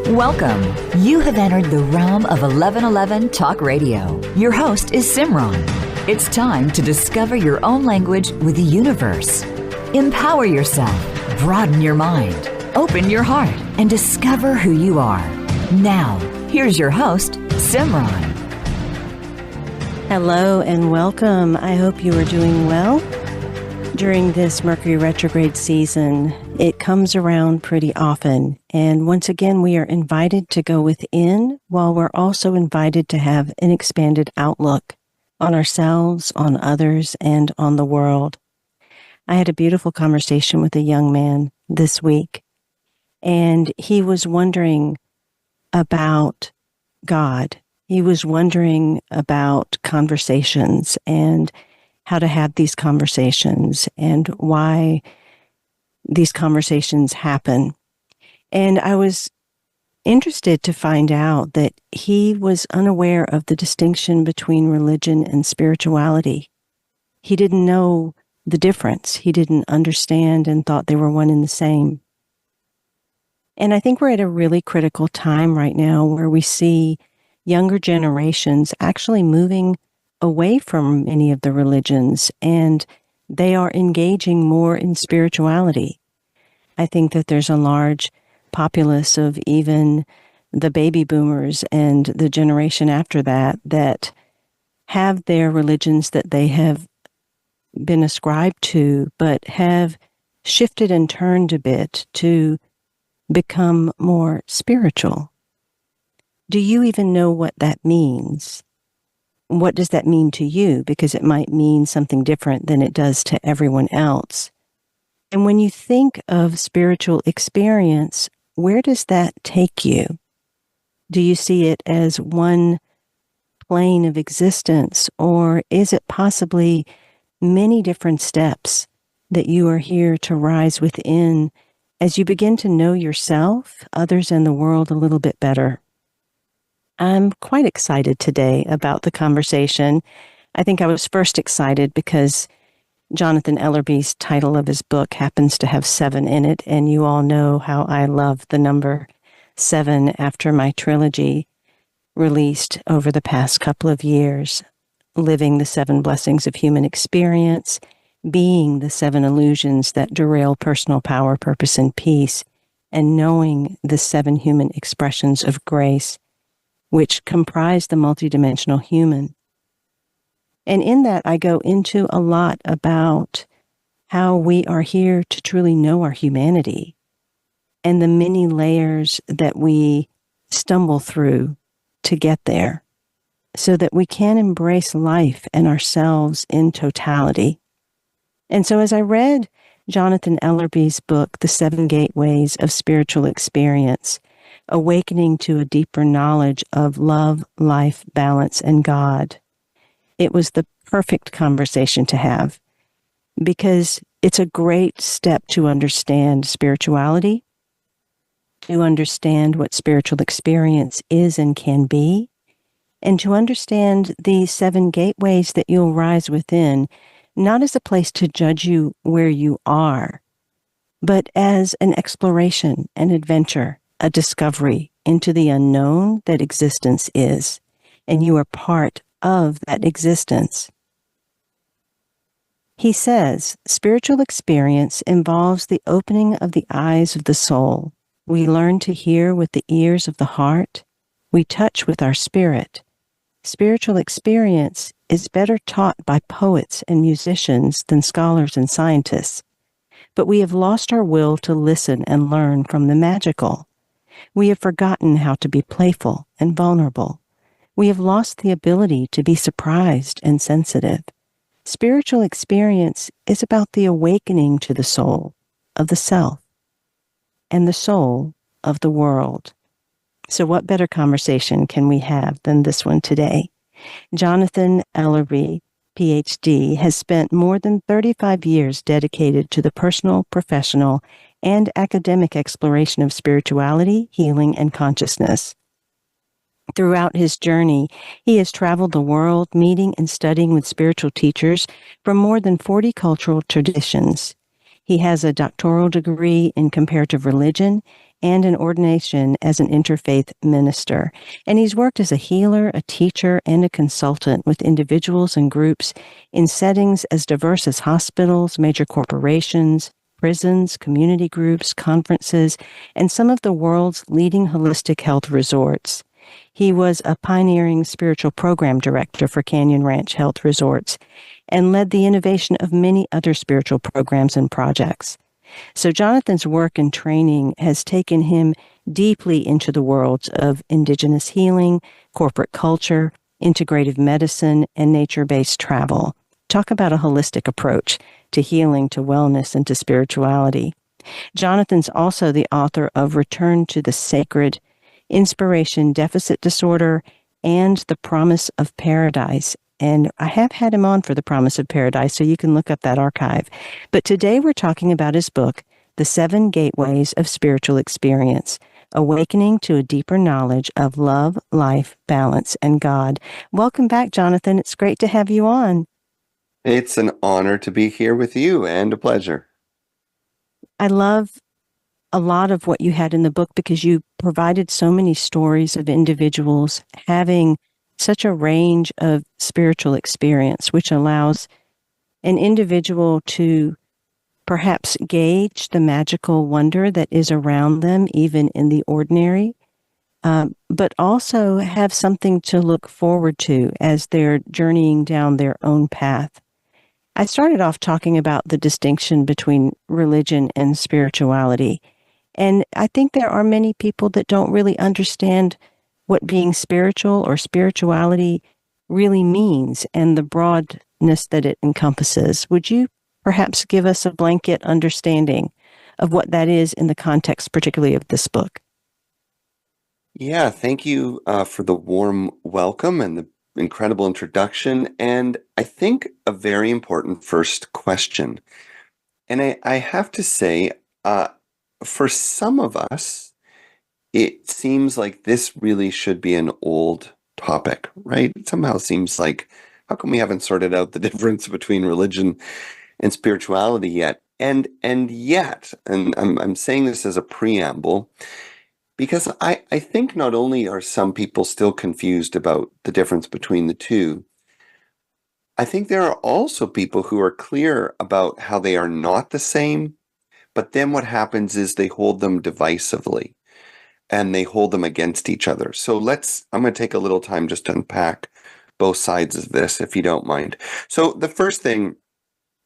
Welcome. You have entered the realm of 1111 Talk Radio. Your host is Simran. It's time to discover your own language with the universe. Empower yourself, broaden your mind, open your heart, and discover who you are. Now, here's your host, Simran. Hello and welcome. I hope you are doing well. During this Mercury retrograde season, it comes around pretty often. And once again, we are invited to go within while we're also invited to have an expanded outlook on ourselves, on others, and on the world. I had a beautiful conversation with a young man this week, and he was wondering about God. He was wondering about conversations and how to have these conversations and why these conversations happen. And I was interested to find out that he was unaware of the distinction between religion and spirituality. He didn't know the difference. He didn't understand and thought they were one and the same. And I think we're at a really critical time right now where we see younger generations actually moving away from many of the religions, and they are engaging more in spirituality. I think that there's a large populace of even the baby boomers and the generation after that have their religions that they have been ascribed to, but have shifted and turned a bit to become more spiritual. Do you even know what that means? What does that mean to you? Because it might mean something different than it does to everyone else. And when you think of spiritual experience, where does that take you? Do you see it as one plane of existence, or is it possibly many different steps that you are here to rise within as you begin to know yourself, others, and the world a little bit better? I'm quite excited today about the conversation. I think I was first excited because Jonathan Ellerby's title of his book happens to have 7 in it, and you all know how I love the number 7 after my trilogy released over the past couple of years, Living the 7 Blessings of Human Experience, Being the 7 Illusions that Derail Personal Power, Purpose, and Peace, and Knowing the 7 Human Expressions of Grace, which comprise the multidimensional human. And in that, I go into a lot about how we are here to truly know our humanity and the many layers that we stumble through to get there so that we can embrace life and ourselves in totality. And so as I read Jonathan Ellerby's book, The 7 Gateways of Spiritual Experience, Awakening to a Deeper Knowledge of Love, Life, Balance, and God, it was the perfect conversation to have because it's a great step to understand spirituality, to understand what spiritual experience is and can be, and to understand the 7 gateways that you'll rise within, not as a place to judge you where you are, but as an exploration, an adventure, a discovery into the unknown that existence is, and you are part of that existence. He says, spiritual experience involves the opening of the eyes of the soul. We learn to hear with the ears of the heart. We touch with our spirit. Spiritual experience is better taught by poets and musicians than scholars and scientists. But we have lost our will to listen and learn from the magical. We have forgotten how to be playful and vulnerable. We have lost the ability to be surprised and sensitive. Spiritual experience is about the awakening to the soul of the self and the soul of the world. So what better conversation can we have than this one today? Jonathan Ellerby, PhD, has spent more than 35 years dedicated to the personal, professional, and academic exploration of spirituality, healing, and consciousness. Throughout his journey, he has traveled the world, meeting and studying with spiritual teachers from more than 40 cultural traditions. He has a doctoral degree in comparative religion and an ordination as an interfaith minister. And he's worked as a healer, a teacher, and a consultant with individuals and groups in settings as diverse as hospitals, major corporations, prisons, community groups, conferences, and some of the world's leading holistic health resorts. He was a pioneering spiritual program director for Canyon Ranch Health Resorts and led the innovation of many other spiritual programs and projects. So Jonathan's work and training has taken him deeply into the worlds of indigenous healing, corporate culture, integrative medicine, and nature-based travel. Talk about a holistic approach to healing, to wellness, and to spirituality. Jonathan's also the author of Return to the Sacred, Inspiration Deficit Disorder, and The Promise of Paradise. And I have had him on for The Promise of Paradise, so you can look up that archive. But today we're talking about his book, The 7 Gateways of Spiritual Experience, Awakening to a Deeper Knowledge of Love, Life, Balance, and God. Welcome back, Jonathan. It's great to have you on. It's an honor to be here with you and a pleasure. I love a lot of what you had in the book because you provided so many stories of individuals having such a range of spiritual experience, which allows an individual to perhaps gauge the magical wonder that is around them, even in the ordinary, but also have something to look forward to as they're journeying down their own path. I started off talking about the distinction between religion and spirituality. And I think there are many people that don't really understand what being spiritual or spirituality really means and the broadness that it encompasses. Would you perhaps give us a blanket understanding of what that is in the context, particularly of this book? Yeah, thank you for the warm welcome and the incredible introduction. And I think a very important first question. And I have to say, for some of us, it seems like this really should be an old topic, right? It somehow seems like, how come we haven't sorted out the difference between religion and spirituality yet? And yet, and I'm saying this as a preamble, because I think not only are some people still confused about the difference between the two, I think there are also people who are clear about how they are not the same, but then what happens is they hold them divisively and they hold them against each other. So I'm going to take a little time just to unpack both sides of this, if you don't mind. So the first thing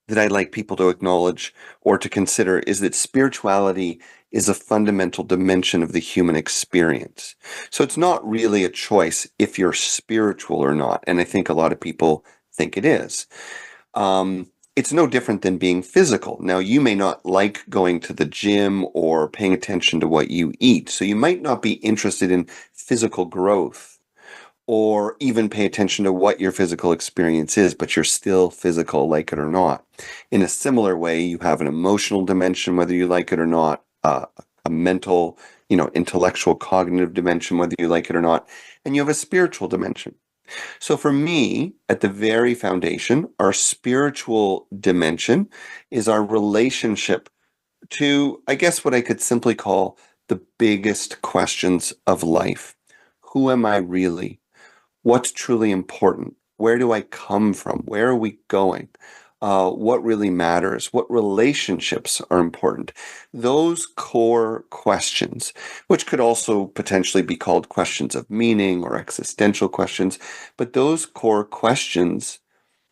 that I'd like people to acknowledge or to consider is that spirituality is a fundamental dimension of the human experience. So it's not really a choice if you're spiritual or not. And I think a lot of people think it is. It's no different than being physical. Now, you may not like going to the gym or paying attention to what you eat. So you might not be interested in physical growth or even pay attention to what your physical experience is, but you're still physical, like it or not. In a similar way, you have an emotional dimension, whether you like it or not, a mental, intellectual, cognitive dimension, whether you like it or not, and you have a spiritual dimension. So for me, at the very foundation, our spiritual dimension is our relationship to, I guess, what I could simply call the biggest questions of life. Who am I really? What's truly important? Where do I come from? Where are we going? What really matters? What relationships are important? Those core questions, which could also potentially be called questions of meaning or existential questions, but those core questions,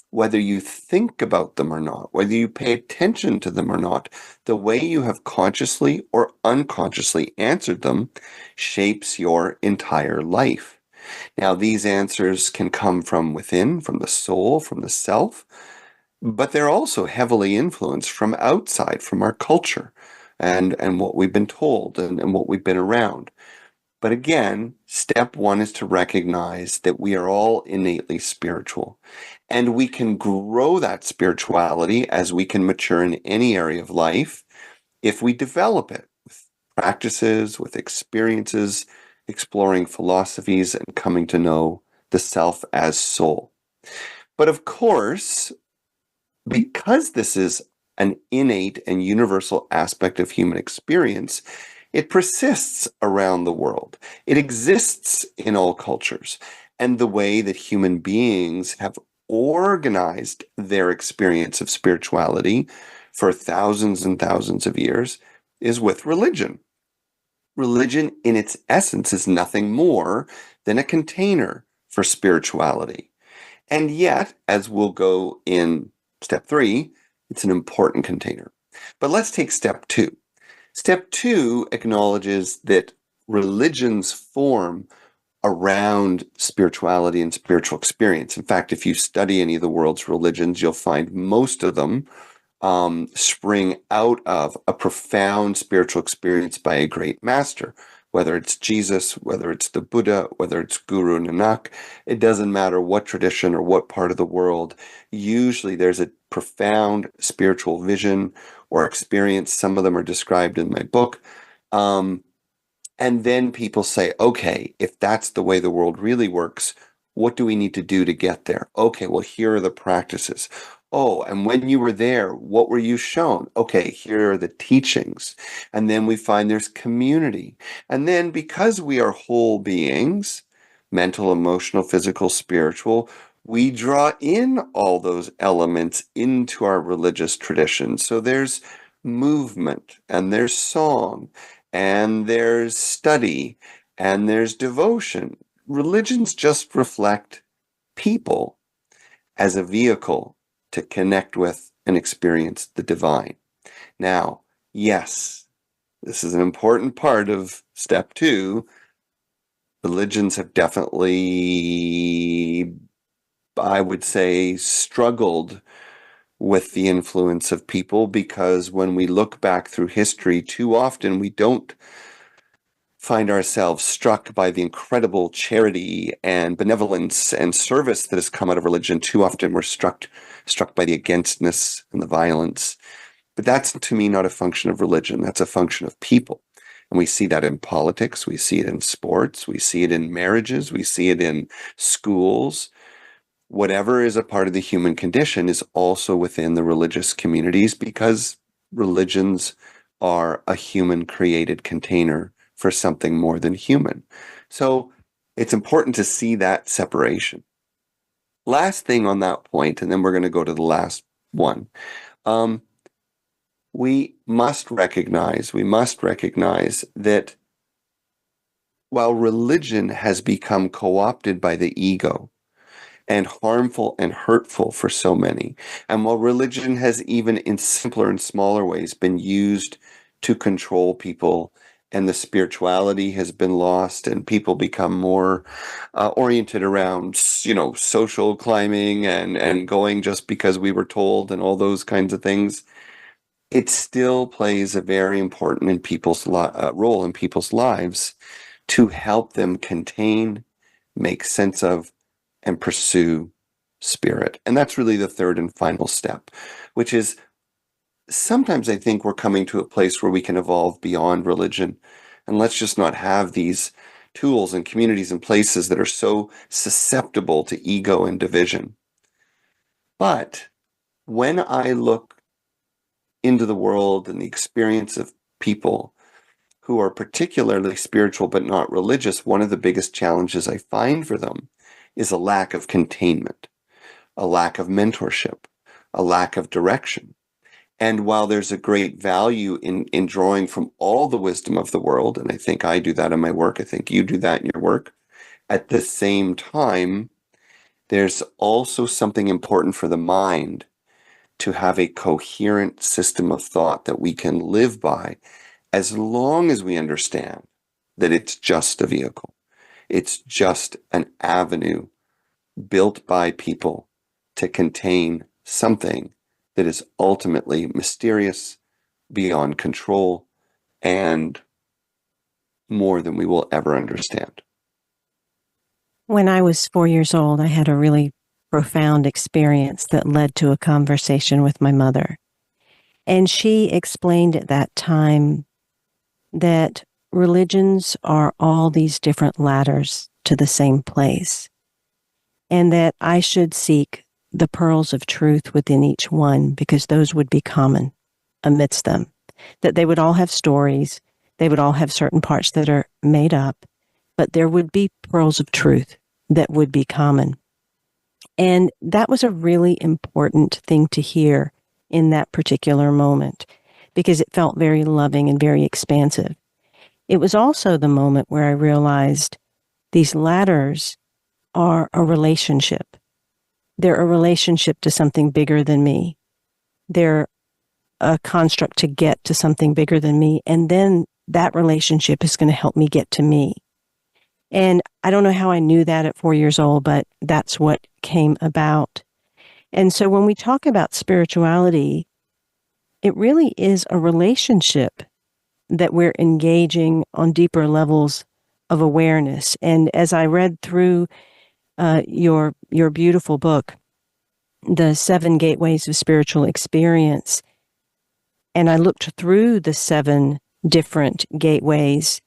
whether you think about them or not, whether you pay attention to them or not, the way you have consciously or unconsciously answered them shapes your entire life. Now, these answers can come from within, from the soul, from the self, but they're also heavily influenced from outside, from our culture and what we've been told and what we've been around. But again, step one is to recognize that we are all innately spiritual, and we can grow that spirituality as we can mature in any area of life if we develop it with practices, with experiences, exploring philosophies, and coming to know the self as soul. But of course, because this is an innate and universal aspect of human experience, it persists around the world. It exists in all cultures. And the way that human beings have organized their experience of spirituality for thousands and thousands of years is with religion. Religion, in its essence, is nothing more than a container for spirituality. And yet, as we'll go in step 3, it's an important container. But let's take step 2. Step 2 acknowledges that religions form around spirituality and spiritual experience. In fact, if you study any of the world's religions, you'll find most of them spring out of a profound spiritual experience by a great master, whether it's Jesus, whether it's the Buddha, whether it's Guru Nanak. It doesn't matter what tradition or what part of the world. Usually there's a profound spiritual vision or experience. Some of them are described in my book. And then people say, okay, if that's the way the world really works, what do we need to do to get there? Okay, well, here are the practices. Oh, and when you were there, what were you shown? Okay, here are the teachings. And then we find there's community. And then because we are whole beings, mental, emotional, physical, spiritual, we draw in all those elements into our religious tradition. So there's movement, and there's song, and there's study, and there's devotion. Religions just reflect people as a vehicle to connect with and experience the divine. Now, yes, this is an important part of step 2. Religions have definitely, I would say, struggled with the influence of people, because when we look back through history, too often we don't find ourselves struck by the incredible charity and benevolence and service that has come out of religion. Too often we're struck by the againstness and the violence. But that's, to me, not a function of religion. That's a function of people. And we see that in politics. We see it in sports. We see it in marriages. We see it in schools. Whatever is a part of the human condition is also within the religious communities, because religions are a human-created container for something more than human. So it's important to see that separation. Last thing on that point, and then we're going to go to the last one. We must recognize that while religion has become co-opted by the ego and harmful and hurtful for so many, and while religion has even in simpler and smaller ways been used to control people, and the spirituality has been lost, and people become more oriented around, social climbing and going just because we were told and all those kinds of things, it still plays a very important role in people's lives to help them contain, make sense of, and pursue spirit. And that's really the third and final step, which is sometimes I think we're coming to a place where we can evolve beyond religion, and let's just not have these tools and communities and places that are so susceptible to ego and division. But when I look into the world and the experience of people who are particularly spiritual but not religious, one of the biggest challenges I find for them is a lack of containment, a lack of mentorship, a lack of direction. And while there's a great value in drawing from all the wisdom of the world, and I think I do that in my work, I think you do that in your work, at the same time, there's also something important for the mind to have a coherent system of thought that we can live by, as long as we understand that it's just a vehicle. It's just an avenue built by people to contain something that is ultimately mysterious, beyond control, and more than we will ever understand. When I was 4 years old, I had a really profound experience that led to a conversation with my mother. And she explained at that time that religions are all these different ladders to the same place, and that I should seek the pearls of truth within each one, because those would be common amidst them. That they would all have stories, they would all have certain parts that are made up, but there would be pearls of truth that would be common. And that was a really important thing to hear in that particular moment, because it felt very loving and very expansive. It was also the moment where I realized these ladders are a relationship. They're a relationship to something bigger than me. They're a construct to get to something bigger than me. And then that relationship is going to help me get to me. And I don't know how I knew that at 4 years old, but that's what came about. And so when we talk about spirituality, it really is a relationship that we're engaging on deeper levels of awareness. And as I read through your beautiful book, The 7 Gateways of Spiritual Experience, and I looked through the 7 different gateways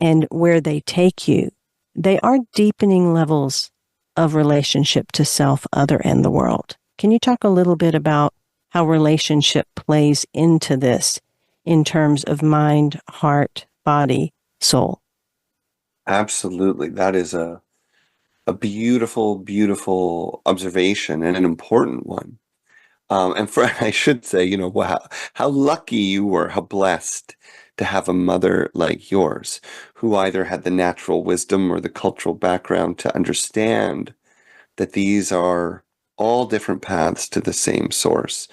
and where they take you, they are deepening levels of relationship to self, other, and the world. Can you talk a little bit about how relationship plays into this in terms of mind, heart, body, soul? Absolutely. That is a beautiful, beautiful observation and an important one. And for I should say, wow, how lucky you were, how blessed to have a mother like yours, who either had the natural wisdom or the cultural background to understand that these are all different paths to the same source.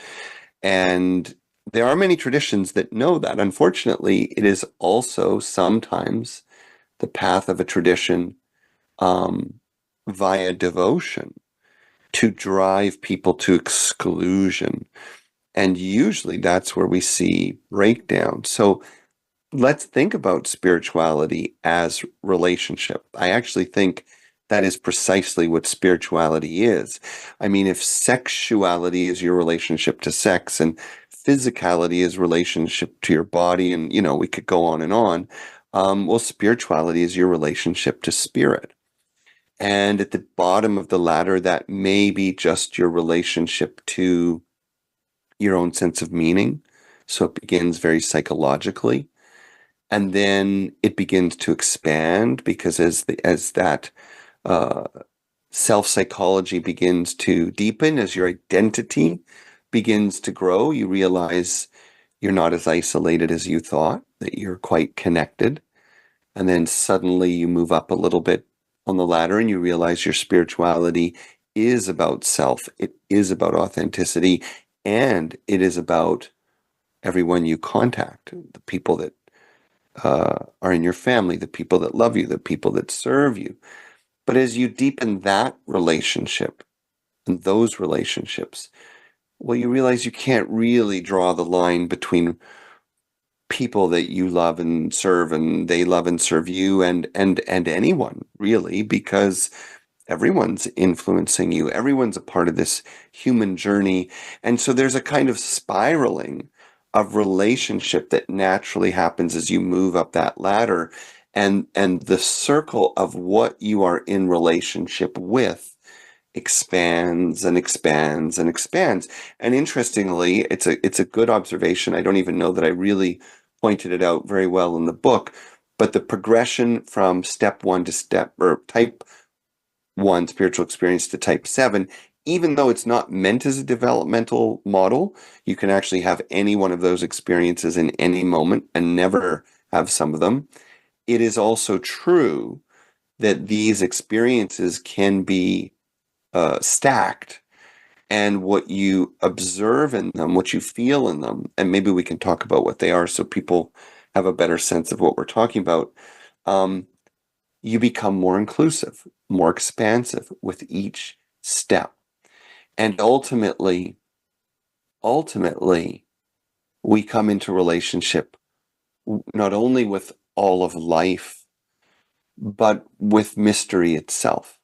And there are many traditions that know that. Unfortunately, it is also sometimes the path of a tradition via devotion to drive people to exclusion. And usually that's where we see breakdown. So let's think about spirituality as relationship. I actually think that is precisely what spirituality is. I mean, if sexuality is your relationship to sex and physicality is relationship to your body, and, we could go on and on, well, spirituality is your relationship to spirit. And at the bottom of the ladder, that may be just your relationship to your own sense of meaning. So it begins very psychologically. And then it begins to expand, because as that self-psychology begins to deepen, as your identity begins to grow, you realize you're not as isolated as you thought, that you're quite connected. And then suddenly you move up a little bit on the ladder and you realize your spirituality is about self. It is about authenticity, and it is about everyone you contact, the people that are in your family, the people that love you, the people that serve you. But as you deepen that relationship and those relationships, well, you realize you can't really draw the line between people that you love and serve and they love and serve you and anyone, really, because everyone's influencing you. Everyone's a part of this human journey. And so there's a kind of spiraling of relationship that naturally happens as you move up that ladder, and the circle of what you are in relationship with expands and expands and expands. And interestingly, it's a good observation. I don't even know that I really pointed it out very well in the book, but the progression from step 1 to type 1 spiritual experience to type 7, even though it's not meant as a developmental model, you can actually have any one of those experiences in any moment and never have some of them. It is also true that these experiences can be stacked, and what you observe in them, what you feel in them, and maybe we can talk about what they are so people have a better sense of what we're talking about. You become more inclusive, more expansive with each step. And ultimately, we come into relationship not only with all of life, but with mystery itself.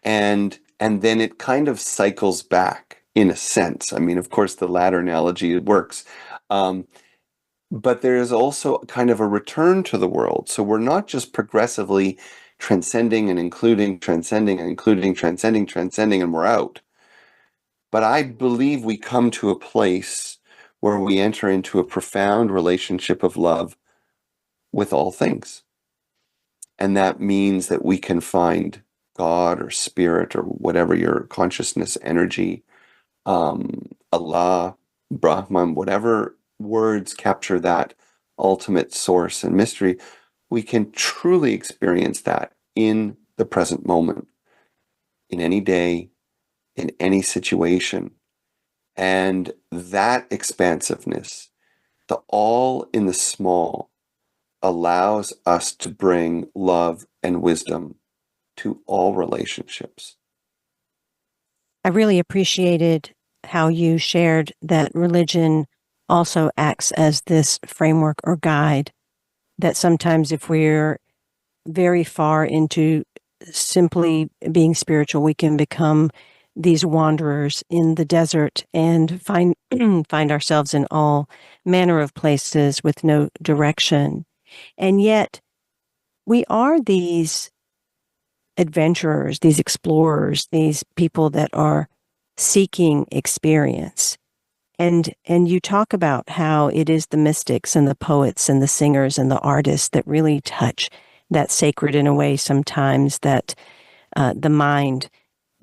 And then it kind of cycles back in a sense. I mean, of course, the ladder analogy works. But there is also kind of a return to the world. So we're not just progressively transcending and including, transcending and including, transcending, and we're out. But I believe we come to a place where we enter into a profound relationship of love with all things. And that means that we can find God or spirit or whatever your consciousness, energy, Allah, Brahman, whatever words capture that ultimate source and mystery, we can truly experience that in the present moment, in any day, in any situation. And that expansiveness, the all in the small, allows us to bring love and wisdom to all relationships. I really appreciated how you shared that religion also acts as this framework or guide, that sometimes if we're very far into simply being spiritual, we can become these wanderers in the desert and find find ourselves in all manner of places with no direction. And yet we are these adventurers, these explorers, these people that are seeking experience. And you talk about how it is the mystics and the poets and the singers and the artists that really touch that sacred in a way sometimes that the mind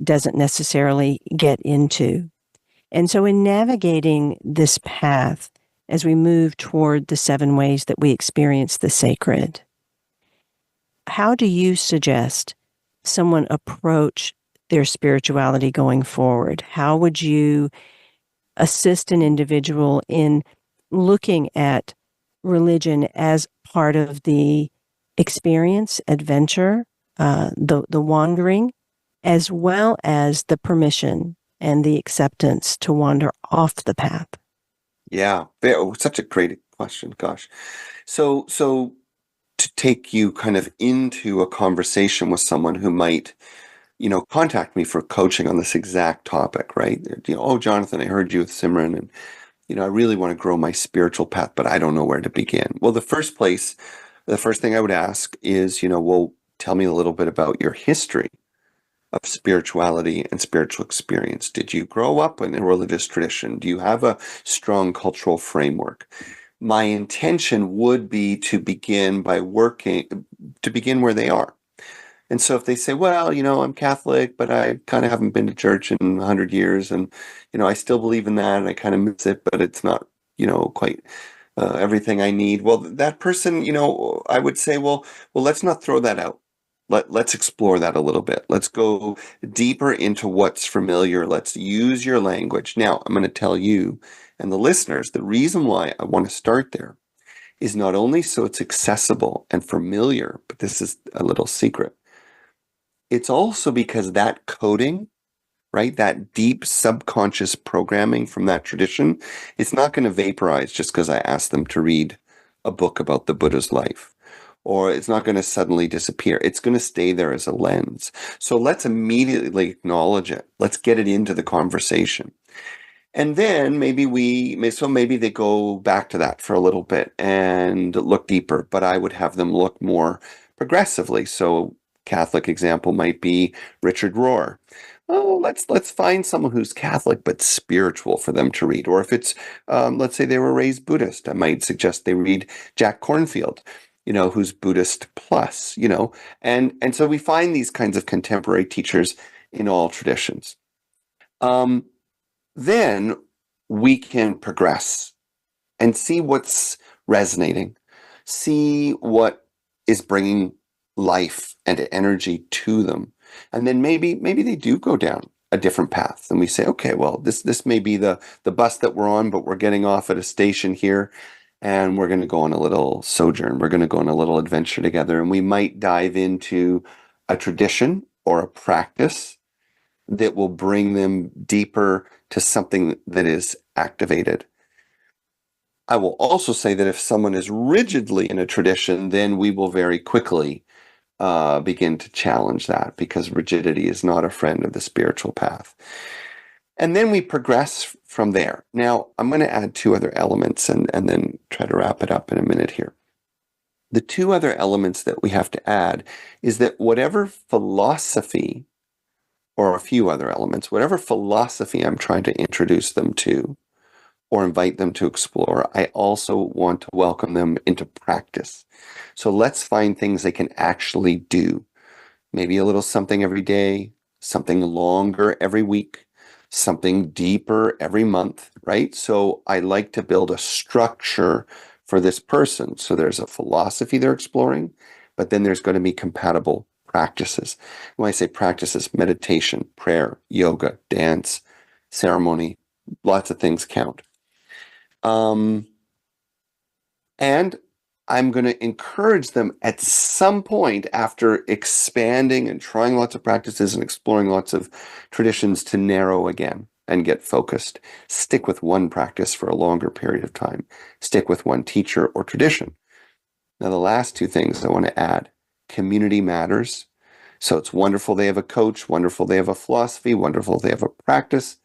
doesn't necessarily get into. And so in navigating this path, as we move toward the 7 ways that we experience the sacred, how do you suggest someone approach their spirituality going forward? How would you assist an individual in looking at religion as part of the experience, adventure, the wandering, as well as the permission and the acceptance to wander off the path? Yeah, such a great question. Gosh. So to take you kind of into a conversation with someone who might, contact me for coaching on this exact topic, right? Oh, Jonathan, I heard you with Simran, and I really want to grow my spiritual path, but I don't know where to begin. Well, the first thing I would ask is, well, tell me a little bit about your history of spirituality and spiritual experience. Did you grow up in a religious tradition? Do you have a strong cultural framework? My intention would be to begin where they are. And so if they say, well, I'm Catholic, but I kind of haven't been to church in 100 years, and, I still believe in that, and I kind of miss it, but it's not, quite everything I need. Well, that person, I would say, well, let's not throw that out. Let's explore that a little bit. Let's go deeper into what's familiar. Let's use your language. Now, I'm going to tell you and the listeners, the reason why I want to start there is not only so it's accessible and familiar, but this is a little secret. It's also because that coding, right, that deep subconscious programming from that tradition, it's not going to vaporize just because I asked them to read a book about the Buddha's life. Or it's not going to suddenly disappear. It's going to stay there as a lens. So let's immediately acknowledge it. Let's get it into the conversation. And then maybe they go back to that for a little bit and look deeper, but I would have them look more progressively. So Catholic example might be Richard Rohr. Oh, let's find someone who's Catholic but spiritual for them to read. Or if it's, let's say they were raised Buddhist, I might suggest they read Jack Kornfield, who's Buddhist plus, and so we find these kinds of contemporary teachers in all traditions. Then we can progress and see what's resonating, see what is bringing life and energy to them. And then maybe they do go down a different path. And we say, okay, well, this may be the bus that we're on, but we're getting off at a station here and we're going to go on a little sojourn. We're going to go on a little adventure together. And we might dive into a tradition or a practice that will bring them deeper to something that is activated. I will also say that if someone is rigidly in a tradition, then we will very quickly begin to challenge that, because rigidity is not a friend of the spiritual path. And then we progress from there. Now, I'm going to add 2 other elements and then try to wrap it up in a minute here. The 2 other elements that we have to add is that whatever philosophy or a few other elements, whatever philosophy I'm trying to introduce them to or invite them to explore, I also want to welcome them into practice. So let's find things they can actually do. Maybe a little something every day, something longer every week, something deeper every month, right? So I like to build a structure for this person. So there's a philosophy they're exploring, but then there's going to be compatible practices. When I say practices, meditation, prayer, yoga, dance, ceremony, lots of things count. And I'm going to encourage them at some point after expanding and trying lots of practices and exploring lots of traditions to narrow again and get focused. Stick with one practice for a longer period of time. Stick with one teacher or tradition. Now, the last two things I want to add, community matters. So it's wonderful they have a coach, wonderful they have a philosophy, wonderful they have a practice,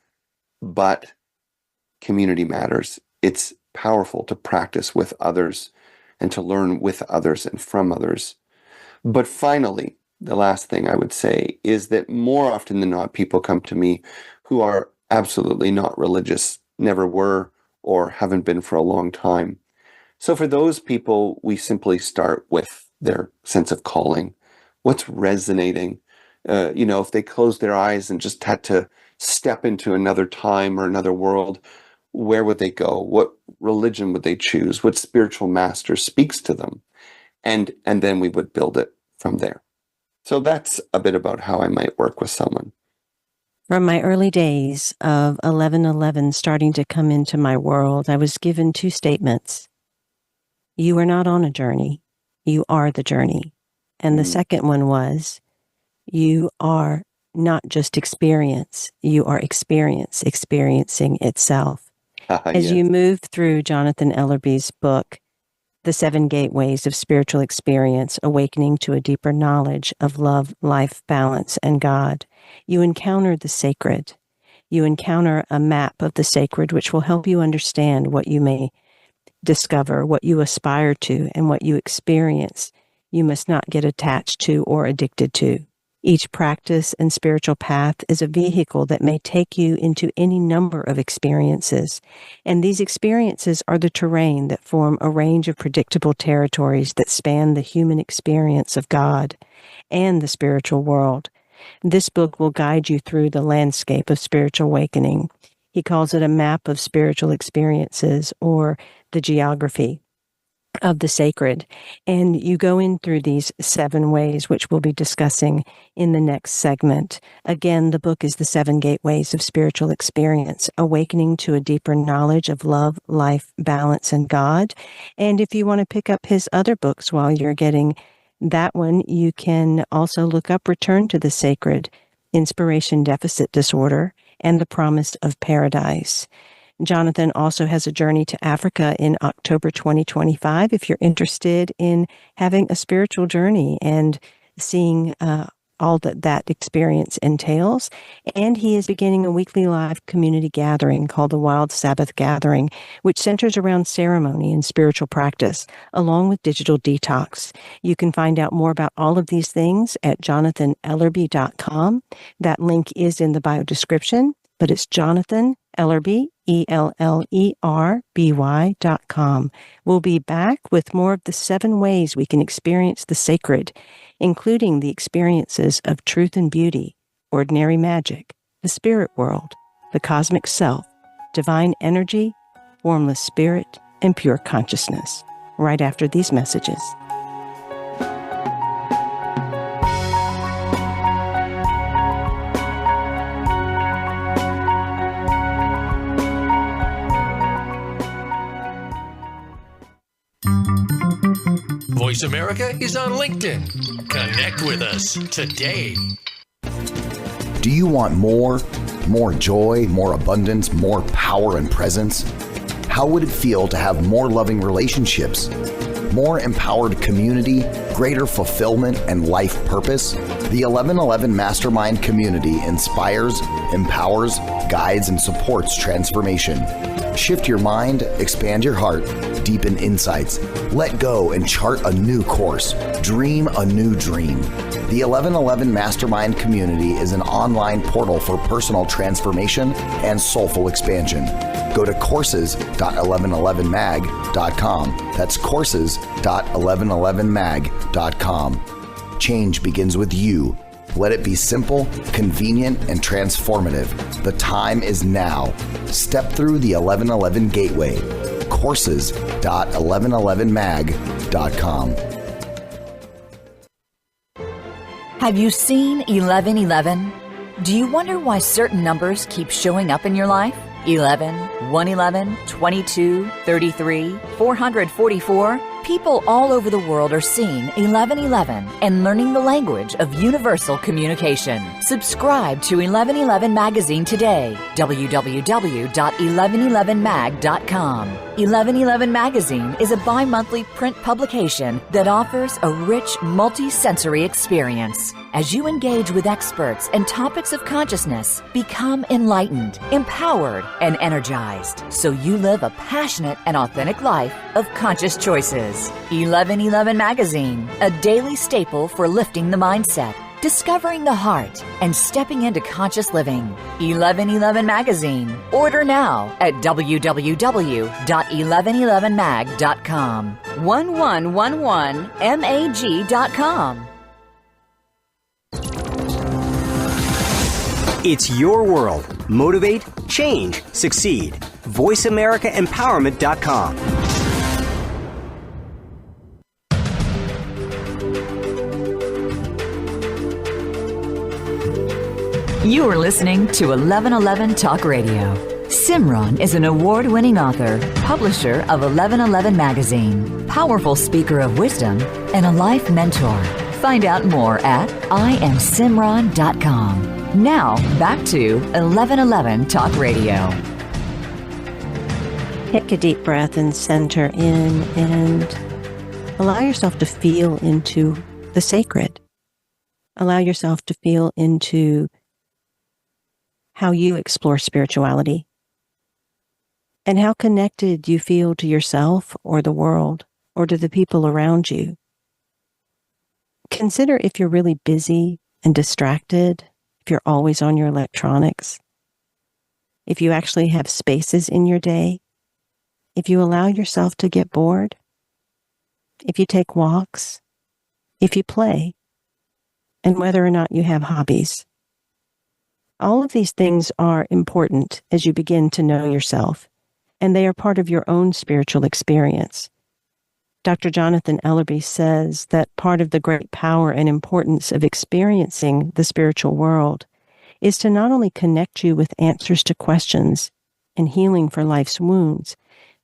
but community matters. It's powerful to practice with others and to learn with others and from others. But finally, the last thing I would say is that more often than not, people come to me who are absolutely not religious, never were, or haven't been for a long time. So for those people, we simply start with their sense of calling. What's resonating? If they closed their eyes and just had to step into another time or another world, where would they go? What religion would they choose? What spiritual master speaks to them? And then we would build it from there. So that's a bit about how I might work with someone. From my early days of 1111 starting to come into my world, I was given two statements. You are not on a journey. You are the journey. And the second one was, you are not just experience. You are experiencing itself. As you move through Jonathan Ellerby's book, The 7 Gateways of Spiritual Experience, Awakening to a Deeper Knowledge of Love, Life, Balance, and God, you encounter the sacred. You encounter a map of the sacred, which will help you understand what you may discover, what you aspire to, and what you experience. You must not get attached to or addicted to. Each practice and spiritual path is a vehicle that may take you into any number of experiences. And these experiences are the terrain that form a range of predictable territories that span the human experience of God and the spiritual world. This book will guide you through the landscape of spiritual awakening. He calls it a map of spiritual experiences, or the geography of the sacred. And you go in through these 7 ways, which we'll be discussing in the next segment. Again, the book is The 7 Gateways of Spiritual Experience, Awakening to a Deeper Knowledge of Love, Life, Balance, and God. And if you want to pick up his other books while you're getting that one, you can also look up Return to the Sacred, Inspiration Deficit Disorder, and The Promise of Paradise. Jonathan also has a journey to Africa in October 2025 if you're interested in having a spiritual journey and seeing all that experience entails. And he is beginning a weekly live community gathering called the Wild Sabbath Gathering, which centers around ceremony and spiritual practice, along with digital detox. You can find out more about all of these things at jonathanellerby.com. That link is in the bio description, but it's Jonathan Ellerby, ELLERBY.com. We'll be back with more of the 7 ways we can experience the sacred, including the experiences of truth and beauty, ordinary magic, the spirit world, the cosmic self, divine energy, formless spirit, and pure consciousness, right after these messages. Voice America is on LinkedIn. Connect with us today. Do you want more? More joy, more abundance, more power and presence? How would it feel to have more loving relationships, more empowered community, greater fulfillment and life purpose? The 1111 Mastermind community inspires, empowers, guides, and supports transformation. Shift your mind, expand your heart, deepen insights, let go and chart a new course, dream a new dream. The 1111 Mastermind community is an online portal for personal transformation and soulful expansion. Go to courses.1111mag.com. That's courses.1111mag.com. Change begins with you. Let it be simple, convenient, and transformative. The time is now. Step through the 1111 gateway. Courses.1111mag.com. Have you seen 1111? Do you wonder why certain numbers keep showing up in your life? 11, 111, 22, 33, 444. People all over the world are seeing 1111 and learning the language of universal communication. Subscribe to 1111 Magazine today. www.1111mag.com. 1111 Magazine is a bi-monthly print publication that offers a rich, multi-sensory experience. As you engage with experts and topics of consciousness, become enlightened, empowered, and energized, so you live a passionate and authentic life of conscious choices. 1111 Magazine, a daily staple for lifting the mindset, discovering the heart, and stepping into conscious living. 1111 Magazine. Order now at www.1111mag.com. 1111mag.com. It's your world. Motivate, change, succeed. VoiceAmericaEmpowerment.com. You are listening to 1111 Talk Radio. Simran is an award-winning author, publisher of 1111 Magazine, powerful speaker of wisdom, and a life mentor. Find out more at IamSimran.com. Now, back to 1111 Talk Radio. Take a deep breath and center in and allow yourself to feel into the sacred. Allow yourself to feel into how you explore spirituality and how connected you feel to yourself or the world or to the people around you. Consider if you're really busy and distracted, if you're always on your electronics, if you actually have spaces in your day, if you allow yourself to get bored, if you take walks, if you play, and whether or not you have hobbies. All of these things are important as you begin to know yourself, and they are part of your own spiritual experience. Dr. Jonathan Ellerby says that part of the great power and importance of experiencing the spiritual world is to not only connect you with answers to questions and healing for life's wounds,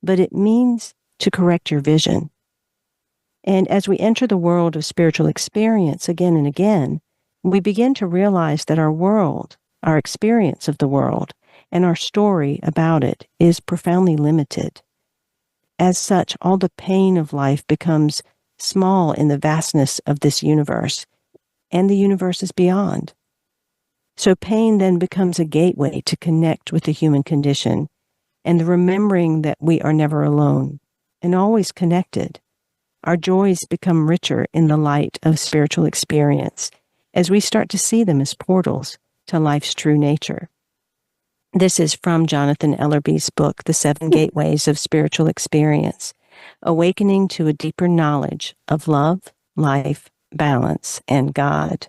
but it means to correct your vision. And as we enter the world of spiritual experience again and again, we begin to realize that our world, our experience of the world, and our story about it is profoundly limited. As such, all the pain of life becomes small in the vastness of this universe, and the universe is beyond. So pain then becomes a gateway to connect with the human condition, and the remembering that we are never alone and always connected. Our joys become richer in the light of spiritual experience as we start to see them as portals to life's true nature. This is from Jonathan Ellerby's book, The 7 Gateways of Spiritual Experience, Awakening to a Deeper Knowledge of Love, Life, Balance, and God.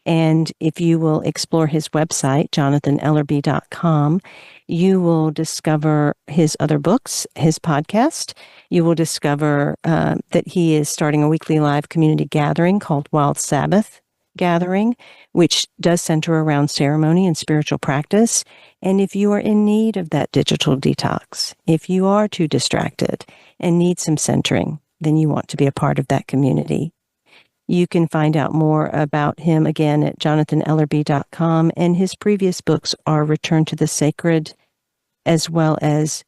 And if you will explore his website, jonathanellerby.com, you will discover his other books, his podcast. You will discover that he is starting a weekly live community gathering called Wild Sabbath Gathering, which does center around ceremony and spiritual practice. And if you are in need of that digital detox, if you are too distracted and need some centering, then you want to be a part of that community. You can find out more about him again at jonathanellerby.com, and his previous books are Return to the Sacred, as well as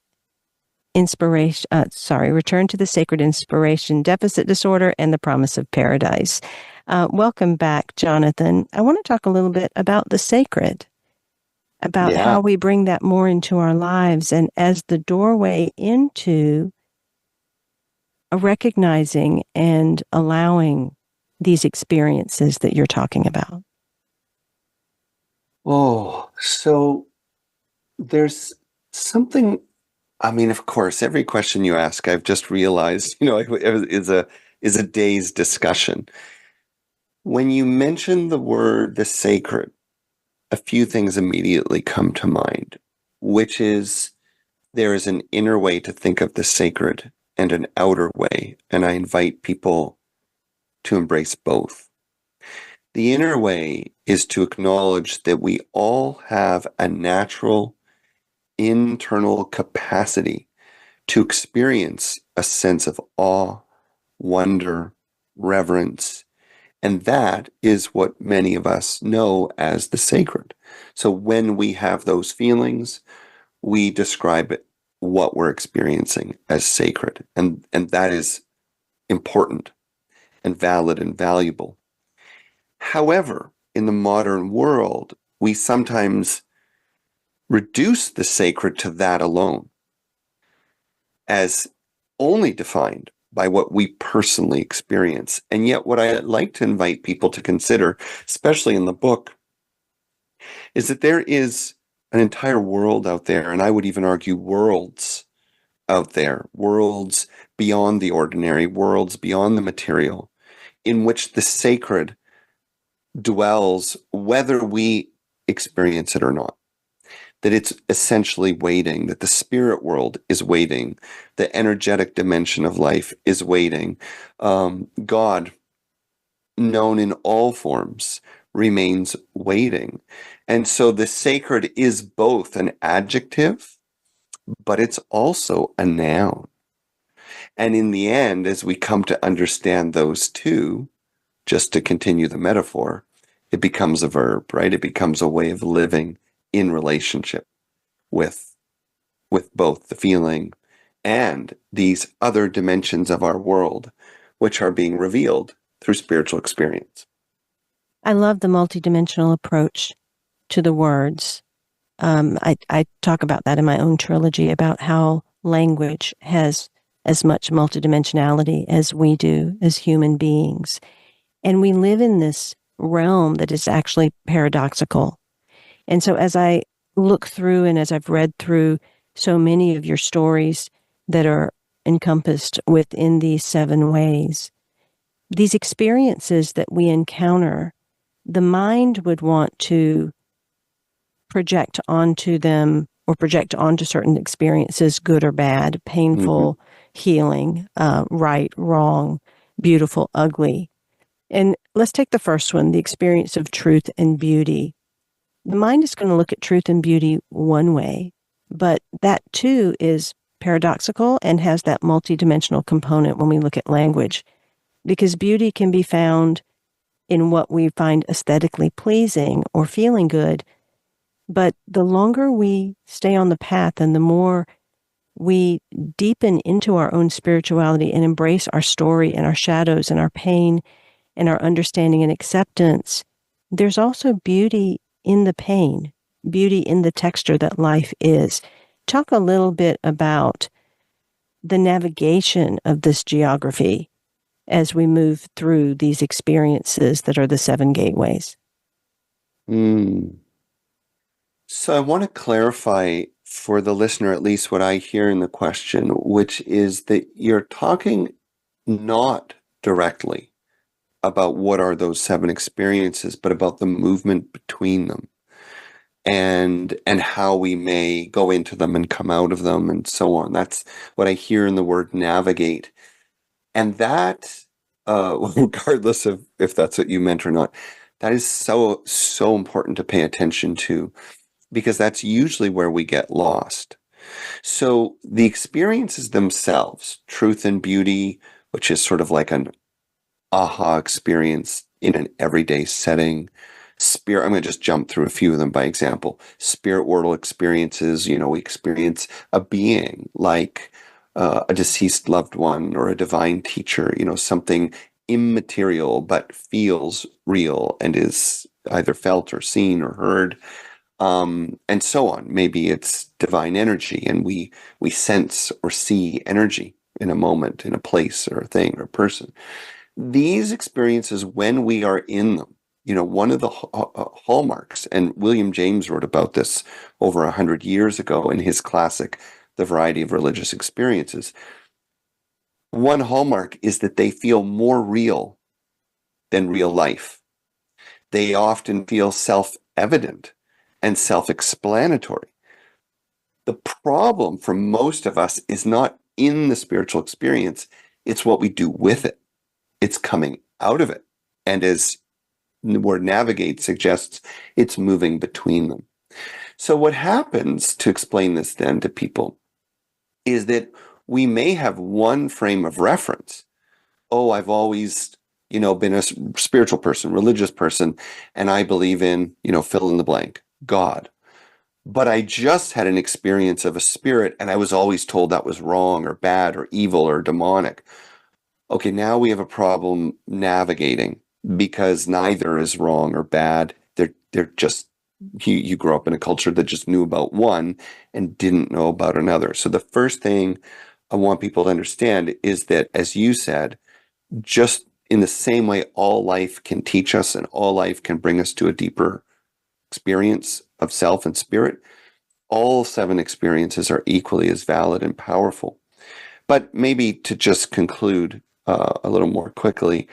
Return to the Sacred Inspiration Deficit Disorder and the Promise of Paradise. Welcome back, Jonathan. I want to talk a little bit about the sacred, about how we bring that more into our lives and as the doorway into recognizing and allowing these experiences that you're talking about. Oh, so there's something, I mean, of course, every question you ask, I've just realized, is a day's discussion. When you mention the word the sacred, a few things immediately come to mind, which is there is an inner way to think of the sacred and an outer way, and I invite people to embrace both. The inner way is to acknowledge that we all have a natural internal capacity to experience a sense of awe, wonder, reverence, and that is what many of us know as the sacred. So when we have those feelings, we describe it, what we're experiencing, as sacred. And that is important and valid and valuable. However, in the modern world, we sometimes reduce the sacred to that alone, as only defined by what we personally experience. And yet what I like to invite people to consider, especially in the book, is that there is an entire world out there, and I would even argue worlds out there, worlds beyond the ordinary, worlds beyond the material, in which the sacred dwells whether we experience it or not. That it's essentially waiting, that the spirit world is waiting, the energetic dimension of life is waiting. God, known in all forms, remains waiting. And so the sacred is both an adjective, but it's also a noun. And in the end, as we come to understand those two, just to continue the metaphor, it becomes a verb, right? It becomes a way of living in relationship with both the feeling and these other dimensions of our world, which are being revealed through spiritual experience. I love the multidimensional approach to the words. I talk about that in my own trilogy, about how language has as much multidimensionality as we do as human beings. And we live in this realm that is actually paradoxical. And so as I look through and as I've read through so many of your stories that are encompassed within these 7 ways, these experiences that we encounter, the mind would want to project onto them or project onto certain experiences, good or bad, painful, healing, right, wrong, beautiful, ugly. And let's take the first one, the experience of truth and beauty. The mind is going to look at truth and beauty one way, but that too is paradoxical and has that multidimensional component when we look at language, because beauty can be found in what we find aesthetically pleasing or feeling good. But the longer we stay on the path and the more we deepen into our own spirituality and embrace our story and our shadows and our pain and our understanding and acceptance, there's also beauty in the pain, beauty in the texture that life is. Talk a little bit about the navigation of this geography as we move through these experiences that are the 7 gateways. So I want to clarify for the listener, at least what I hear in the question, which is that you're talking not directly about what are those 7 experiences, but about the movement between them and how we may go into them and come out of them and so on. That's what I hear in the word navigate. And that, regardless of if that's what you meant or not, that is so important to pay attention to, because that's usually where we get lost. So the experiences themselves, truth and beauty, which is sort of like an aha experience in an everyday setting. Spirit, I'm going to just jump through a few of them by example. Spirit world experiences, we experience a being like a deceased loved one or a divine teacher, something immaterial but feels real and is either felt or seen or heard, and so on. Maybe it's divine energy, and we sense or see energy in a moment, in a place or a thing or a person. These experiences, when we are in them, one of the hallmarks, and William James wrote about this over 100 years ago in his classic, The Variety of Religious Experiences. One hallmark is that they feel more real than real life. They often feel self-evident and self-explanatory. The problem for most of us is not in the spiritual experience, it's what we do with it. It's coming out of it. And as the word navigate suggests, it's moving between them. So what happens, to explain this then to people, is that we may have one frame of reference. Oh, I've always, been a spiritual person, religious person, and I believe in, fill in the blank, God. But I just had an experience of a spirit, and I was always told that was wrong or bad or evil or demonic. Okay, now we have a problem navigating, because neither is wrong or bad. They're just, you grow up in a culture that just knew about one and didn't know about another. So the first thing I want people to understand is that, as you said, just in the same way all life can teach us and all life can bring us to a deeper experience of self and spirit, all 7 experiences are equally as valid and powerful. But maybe to just conclude a little more quickly,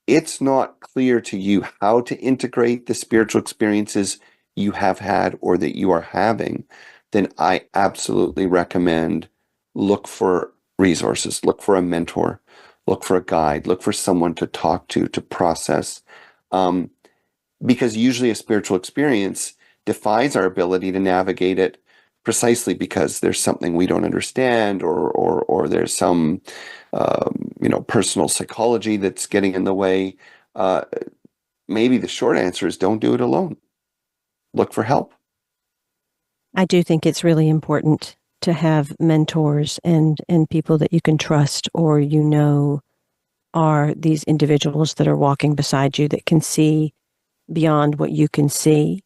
it's not clear to you how to integrate the spiritual experiences you have had or that you are having, then I absolutely recommend look for resources, look for a mentor, look for a guide, look for someone to talk to process. Because usually a spiritual experience defies our ability to navigate it precisely because there's something we don't understand, or there's some personal psychology that's getting in the way. Maybe the short answer is don't do it alone. Look for help. I do think it's really important to have mentors and people that you can trust, or are these individuals that are walking beside you that can see beyond what you can see.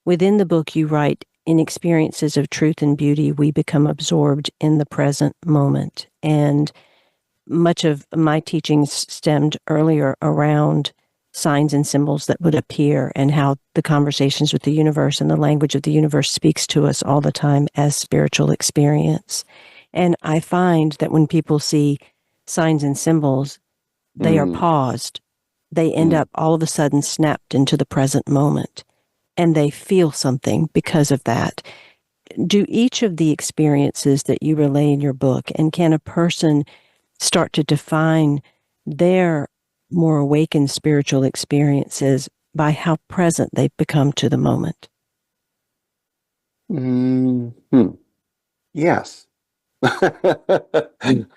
Within the book, you write, in experiences of truth and beauty, we become absorbed in the present moment. And much of my teachings stemmed earlier around signs and symbols that would appear, and how the conversations with the universe and the language of the universe speaks to us all the time as spiritual experience. And I find that when people see signs and symbols, they are paused. They end up all of a sudden snapped into the present moment, and they feel something because of that. Do each of the experiences that you relay in your book, and can a person start to define their more awakened spiritual experiences by how present they've become to the moment? Yes.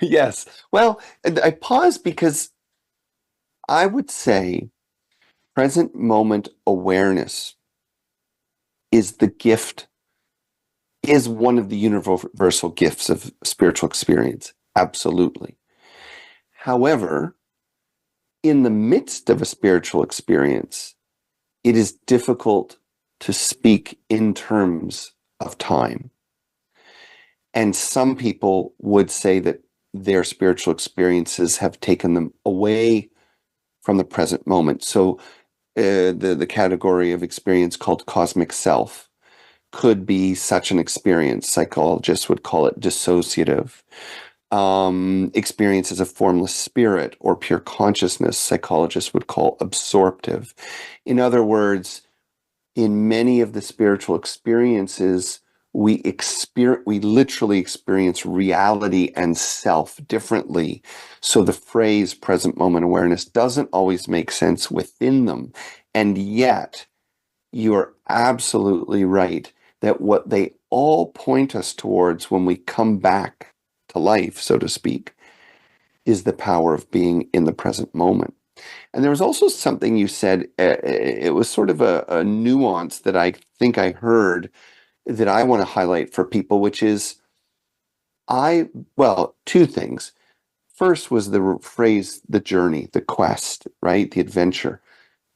Yes. Well, I pause because I would say present moment awareness is one of the universal gifts of spiritual experience. Absolutely. However, in the midst of a spiritual experience, it is difficult to speak in terms of time. And some people would say that their spiritual experiences have taken them away from the present moment. So the category of experience called cosmic self could be such an experience. Psychologists would call it dissociative. Experience as a formless spirit or pure consciousness, psychologists would call absorptive. In other words, in many of the spiritual experiences, we literally experience reality and self differently. So the phrase present moment awareness doesn't always make sense within them. And yet, you are absolutely right that what they all point us towards when we come back to life, so to speak, is the power of being in the present moment. And there was also something you said, it was sort of a nuance that I think I heard that I want to highlight for people, which is Well, two things. First was the phrase, the journey, the quest, right? The adventure.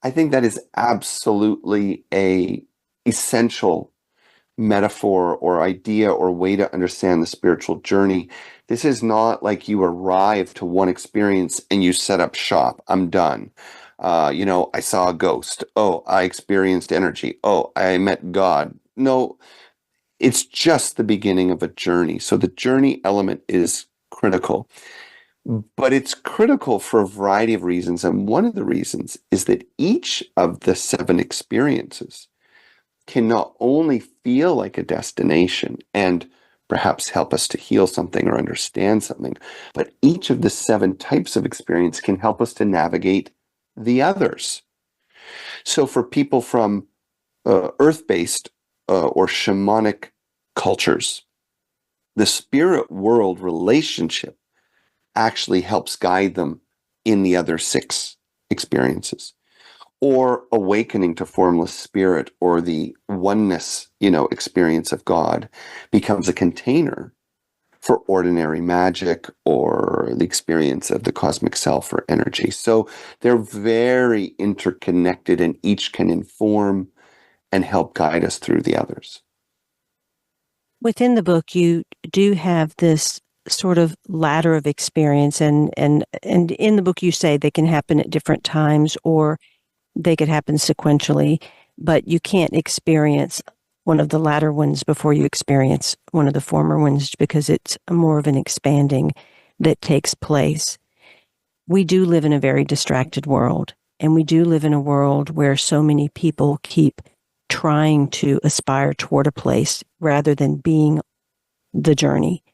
I think that is absolutely a essential metaphor or idea or way to understand the spiritual journey. This is not like you arrive to one experience and you set up shop. I'm done. I saw a ghost. Oh, I experienced energy. Oh, I met God. No, it's just the beginning of a journey. So the journey element is critical. But it's critical for a variety of reasons. And one of the reasons is that each of the seven experiences can not only feel like a destination and perhaps help us to heal something or understand something, but each of the seven types of experience can help us to navigate the others. So for people from earth-based or shamanic cultures, the spirit world relationship actually helps guide them in the other six experiences. Or awakening to formless spirit or the oneness, experience of God becomes a container for ordinary magic or the experience of the cosmic self or energy. So they're very interconnected and each can inform and help guide us through the others. Within the book, you do have this sort of ladder of experience, and in the book you say they can happen at different times or they could happen sequentially, but you can't experience one of the latter ones before you experience one of the former ones because it's more of an expanding that takes place. We do live in a very distracted world, and we do live in a world where so many people keep trying to aspire toward a place rather than being the journey.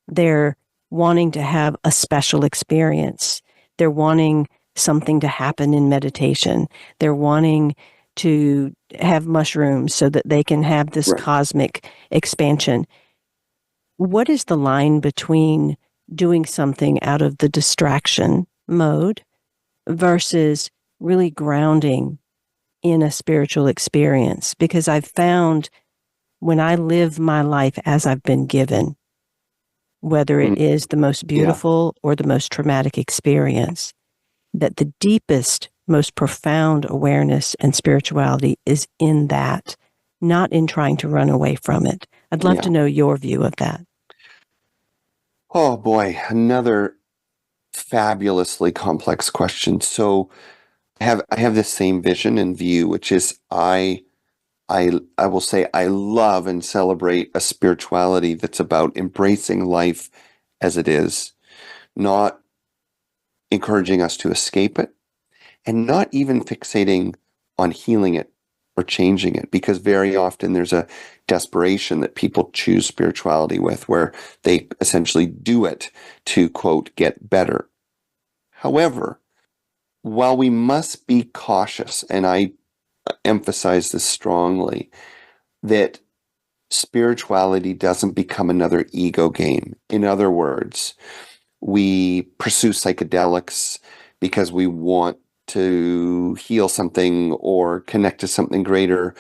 They're wanting to have a special experience. They're wanting something to happen in meditation. They're wanting to have mushrooms so that they can have this cosmic expansion. What is the line between doing something out of the distraction mode versus really grounding in a spiritual experience? Because I've found when I live my life as I've been given, whether it is the most beautiful or the most traumatic experience, that the deepest, most profound awareness and spirituality is in that, not in trying to run away from it. I'd love to know your view of that. Oh boy, another fabulously complex question. So I have this same vision and view, which is I will say I love and celebrate a spirituality that's about embracing life as it is, not encouraging us to escape it, and not even fixating on healing it or changing it, because very often there's a desperation that people choose spirituality with, where they essentially do it to, quote, get better. However, while we must be cautious, and I emphasize this strongly, that spirituality doesn't become another ego game. In other words, we pursue psychedelics because we want to heal something or connect to something greater,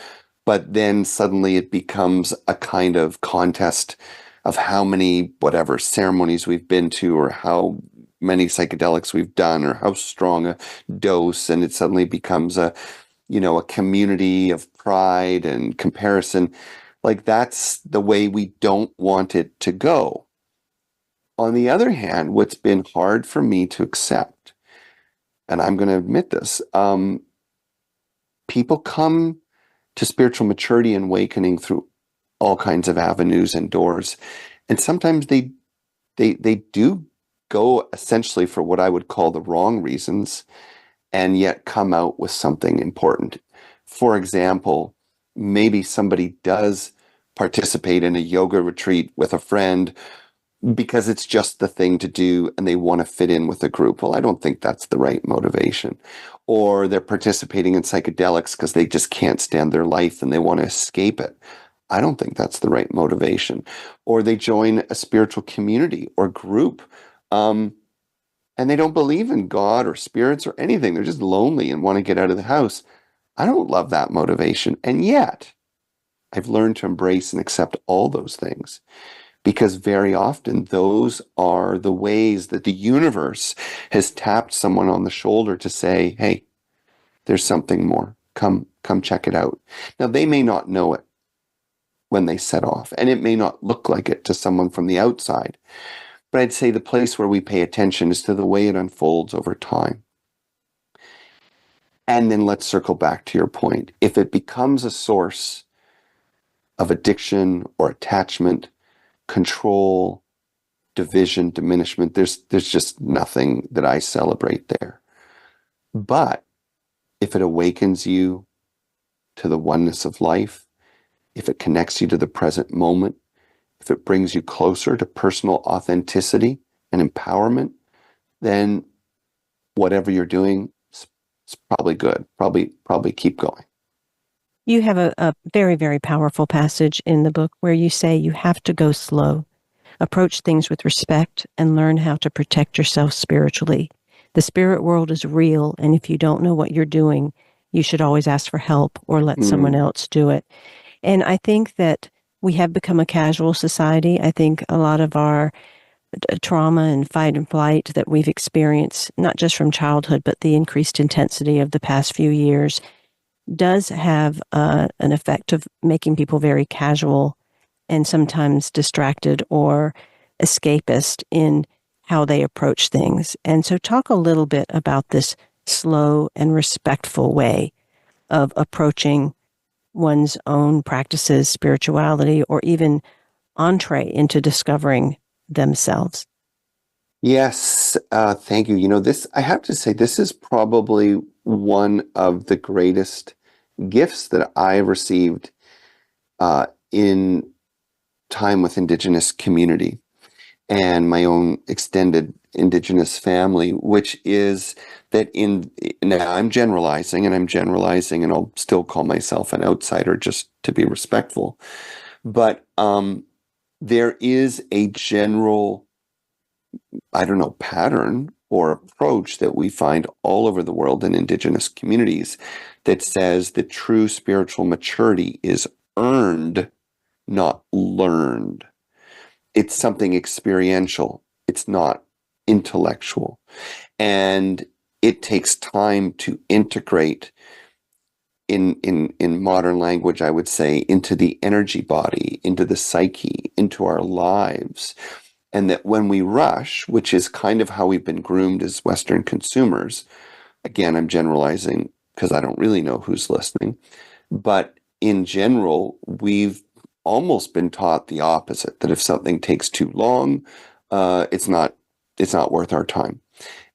but then suddenly it becomes a kind of contest of how many whatever ceremonies we've been to or how many psychedelics we've done or how strong a dose, and it suddenly becomes a community of pride and comparison. Like, that's the way we don't want it to go. On the other hand, what's been hard for me to accept, and I'm going to admit this, people come to spiritual maturity and awakening through all kinds of avenues and doors, and sometimes they do go essentially for what I would call the wrong reasons, and yet come out with something important. For example, maybe somebody does participate in a yoga retreat with a friend because it's just the thing to do and they want to fit in with a group. Well, I don't think that's the right motivation. Or they're participating in psychedelics because they just can't stand their life and they want to escape it. I don't think that's the right motivation. Or they join a spiritual community or group, and they don't believe in God or spirits or anything. They're just lonely and want to get out of the house. I don't love that motivation. And yet, I've learned to embrace and accept all those things, because very often those are the ways that the universe has tapped someone on the shoulder to say, hey, there's something more. Come check it out. Now, they may not know it when they set off, and it may not look like it to someone from the outside. But I'd say the place where we pay attention is to the way it unfolds over time. And then let's circle back to your point. If it becomes a source of addiction or attachment, control, division, diminishment, there's just nothing that I celebrate there. But if it awakens you to the oneness of life, if it connects you to the present moment, if it brings you closer to personal authenticity and empowerment, then whatever you're doing is probably good. Probably keep going. You have a very, very powerful passage in the book where you say you have to go slow, approach things with respect, and learn how to protect yourself spiritually. The spirit world is real, and if you don't know what you're doing, you should always ask for help or let someone else do it. And I think that we have become a casual society. I think a lot of our trauma and fight and flight that we've experienced, not just from childhood, but the increased intensity of the past few years, does have an effect of making people very casual and sometimes distracted or escapist in how they approach things. And so talk a little bit about this slow and respectful way of approaching one's own practices, spirituality, or even entree into discovering themselves. Yes, thank you. You know, this, I have to say, this is probably one of the greatest gifts that I received in time with Indigenous community and my own extended Indigenous family, which is that now I'm generalizing, and I'll still call myself an outsider just to be respectful. But there is a general, pattern or approach that we find all over the world in Indigenous communities that says that true spiritual maturity is earned, not learned. It's something experiential. It's not intellectual. And it takes time to integrate in modern language, I would say, into the energy body, into the psyche, into our lives. And that when we rush, which is kind of how we've been groomed as Western consumers, again, I'm generalizing because I don't really know who's listening, but in general, we've almost been taught the opposite, that if something takes too long, it's not worth our time.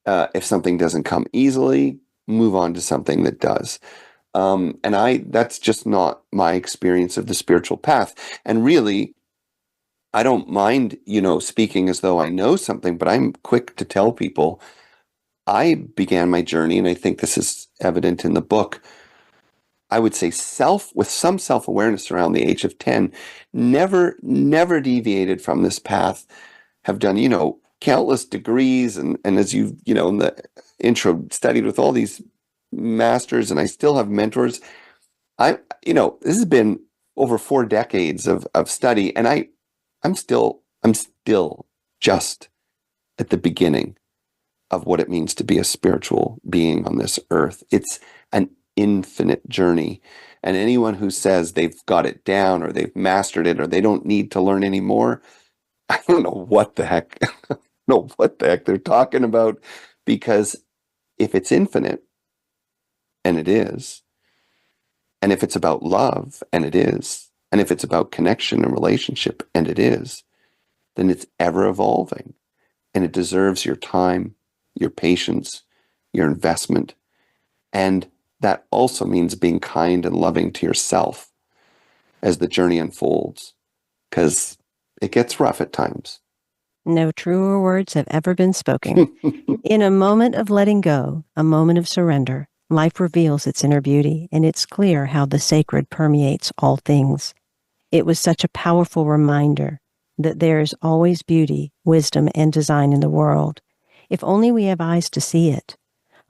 If something doesn't come easily, move on to something that does. That's just not my experience of the spiritual path. And really, I don't mind, speaking as though I know something, but I'm quick to tell people I began my journey, and I think this is evident in the book, I would say with some self-awareness around the age of 10, never deviated from this path, have done, countless degrees. And as you in the intro, studied with all these masters, and I still have mentors. This has been over 4 decades of study, and I'm still just at the beginning of what it means to be a spiritual being on this earth. It's an infinite journey. And anyone who says they've got it down or they've mastered it or they don't need to learn anymore, I don't know what the heck, they're talking about, because if it's infinite, and it is, and if it's about love, and it is, and if it's about connection and relationship, and it is, then it's ever evolving, and it deserves your time, your patience, your investment. And that also means being kind and loving to yourself as the journey unfolds, because it gets rough at times. No truer words have ever been spoken. In a moment of letting go, a moment of surrender, life reveals its inner beauty, and it's clear how the sacred permeates all things. It was such a powerful reminder that there is always beauty, wisdom, and design in the world, if only we have eyes to see it.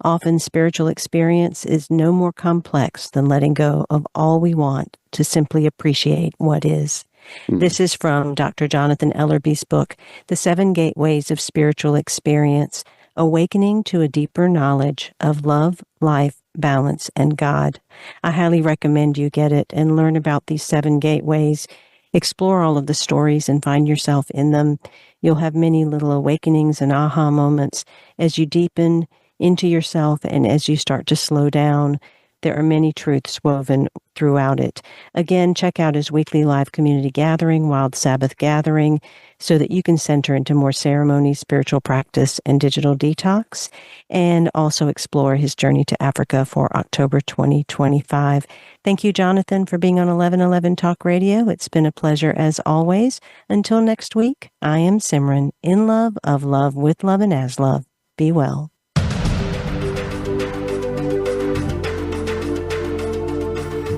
Often spiritual experience is no more complex than letting go of all we want to simply appreciate what is. This is from Dr. Jonathan Ellerby's book, The 7 Gateways of Spiritual Experience, Awakening to a Deeper Knowledge of Love, Life, Balance, and God. I highly recommend you get it and learn about these 7 gateways. Explore all of the stories and find yourself in them. You'll have many little awakenings and aha moments as you deepen into yourself and as you start to slow down. There are many truths woven throughout it. Again, check out his weekly live community gathering, Wild Sabbath Gathering, so that you can center into more ceremony, spiritual practice, and digital detox, and also explore his journey to Africa for October 2025. Thank you, Jonathan, for being on 1111 Talk Radio. It's been a pleasure as always. Until next week, I am Simran, in love, of love, with love, and as love. Be well.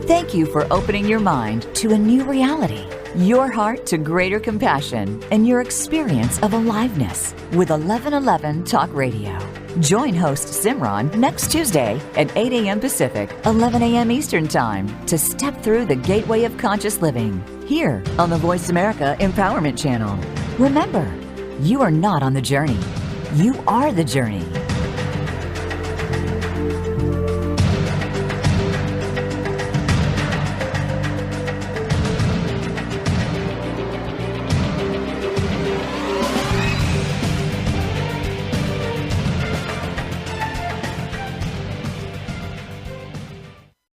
Thank you for opening your mind to a new reality, your heart to greater compassion, and your experience of aliveness with 1111 Talk Radio. Join host Simran next Tuesday at 8 a.m. Pacific, 11 a.m. Eastern Time to step through the gateway of conscious living here on the Voice America Empowerment Channel. Remember, you are not on the journey. You are the journey.